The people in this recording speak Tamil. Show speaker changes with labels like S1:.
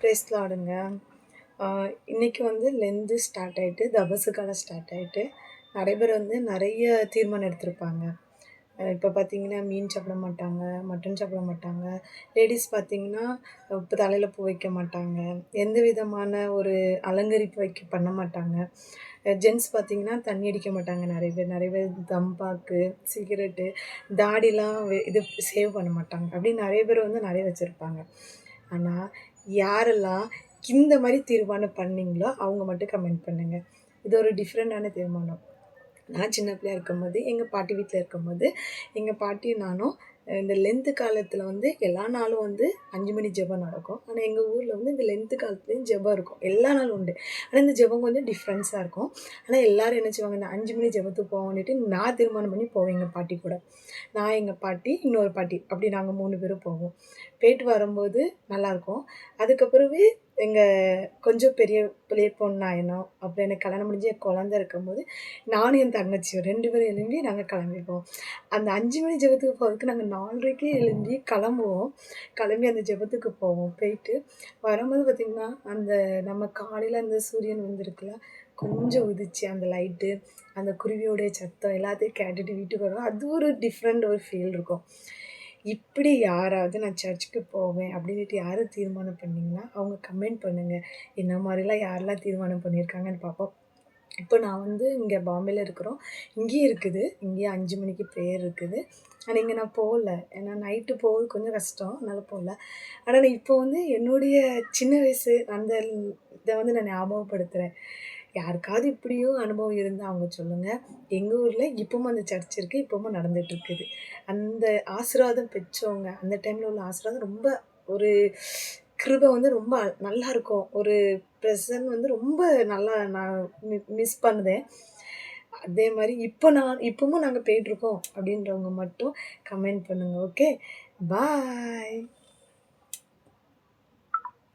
S1: பிரைஸ் லார்டுங்க. இன்னைக்கு வந்து லெந்து ஸ்டார்ட் ஆயிட்டு, தபசு காலம் ஸ்டார்ட் ஆயிட்டு, நெறைய பேர் வந்து நெறைய தீர்மானம் எடுத்திருப்பாங்க. இப்ப பார்த்தீங்கன்னா, மீன் சாப்பிட மாட்டாங்க, மட்டன் சாப்பிட மாட்டாங்க. லேடீஸ் பார்த்தீங்கன்னா, இப்ப தலையில பூ வைக்க மாட்டாங்க. எந்த விதமான ஒரு அலங்கரிப்பு பண்ண மாட்டாங்க. ஜென்ட்ஸ் பார்த்தீங்கன்னா, தண்ணி அடிக்க மாட்டாங்க நெறைய பேர். நெறைய பேர் தம்பாக்கு, சிகரெட்டு, தாடிலாம் இது சேவ் பண்ண மாட்டாங்க. அப்படின்னு நெறைய பேர் வந்து நெறைய வச்சிருப்பாங்க. ஆனா, யாரெல்லாம் இந்த மாரி தீர்மானம் பண்ணீங்களோ, அவங்க மட்டும் கமெண்ட் பண்ணுங்க. இது ஒரு டிஃப்ரெண்டான தீர்மானம். நான் சின்ன பிள்ளையா இருக்கும்போது, எங்க பாட்டி வீட்ல இருக்கும்போது, எங்க பாட்டியும் நானும் இந்த லென்த்து காலத்தில வந்து எல்லா நாளும் வந்து 5 மணி ஜெபம் நடக்கும். ஆனா, எங்க ஊர்ல வந்து இந்த லென்த்து காலத்துலயும் ஜெபம் இருக்கும். எல்லா நாளும் உண்டு. ஆனா, இந்த ஜெபம் கொஞ்சம் டிஃப்ரென்ஸா இருக்கும். ஆனா, எல்லாரும் என்ன செய்வாங்க, இந்த 5 மணி ஜெபத்துக்கு போவோன்னுட்டு நான் தீர்மானம் பண்ணி போவேன் எங்க பாட்டி கூட. நான், எங்க பாட்டி, இன்னொரு பாட்டி அப்படி நாங்க 3 பேரும் போவோம். போயிட்டு வரும்போது நல்லாயிருக்கும். அதுக்கப்புறவு எங்க கொஞ்சம் பெரிய பெரிய பொண்ணாயினோம். அப்புறம் எனக்கு கல்யாணம் முடிஞ்சு என் குழந்த இருக்கும்போது, நானும் என் தங்கச்சியும் 2 பேரும் எழும்பி நாங்க கிளம்பிப்போம். அந்த 5 மணி ஜெபத்துக்கு போறதுக்கு நாங்க 4:30க்கே எழும்பி கிளம்புவோம். கிளம்பி அந்த ஜெபத்துக்கு போவோம். போயிட்டு வரும்போது பார்த்தீங்கன்னா, அந்த நம்ம காலையில அந்த சூரியன் வந்திருக்குல்ல, கொஞ்சம் உதிச்சு அந்த லைட்டு, அந்த குருவியோடைய சத்தம் எல்லாத்தையும் கேட்டுட்டு வீட்டுக்கு வருவோம். அது ஒரு டிஃப்ரெண்ட் ஒரு ஃபீல் இருக்கும். இப்படி யாராவது நான் சர்ச்சுக்கு போவேன் அப்படின்னுட்டு யாரு தீர்மானம் பண்ணீங்கன்னா, அவங்க கமெண்ட் பண்ணுங்க. என்ன மாரிலாம் யாரெல்லாம் தீர்மானம் பண்ணியிருக்காங்கன்னு பார்ப்போம். இப்போ நான் வந்து இங்க பாம்பேல இருக்கிறோம். இங்கேயும் இருக்குது. இங்கேயும் 5 மணிக்கு ப்ரேயர் இருக்குது. ஆனா இங்க நான் போகல. ஏன்னா நைட்டு போவது கொஞ்சம் கஷ்டம். அதனால போகல. ஆனா நான் இப்போ வந்து என்னுடைய சின்ன வயசு அந்த இத வந்து நான் ஞாபகப்படுத்துறேன். யாருக்காவது இப்படியும் அனுபவம் இருந்தா அவங்க சொல்லுங்க. எங்க ஊர்ல இப்பவும் அந்த சர்ச் இருக்கு. இப்பவும் நடந்துட்டு இருக்குது. அந்த ஆசீர்வாதம் பெற்றவங்க, அந்த டைம்ல உள்ள ஆசீர்வாதம் ரொம்ப ஒரு கிருபை வந்து ரொம்ப நல்லாருக்கும். ஒரு ப்ரெசன்ட் வந்து ரொம்ப நல்லா நான் மிஸ் பண்ணுதேன். அதே மாரி இப்பவும் நாங்க போயிட்டுருக்கோம் அப்படின்றவங்க மட்டும் கமெண்ட் பண்ணுங்க. ஓகே. பாய்.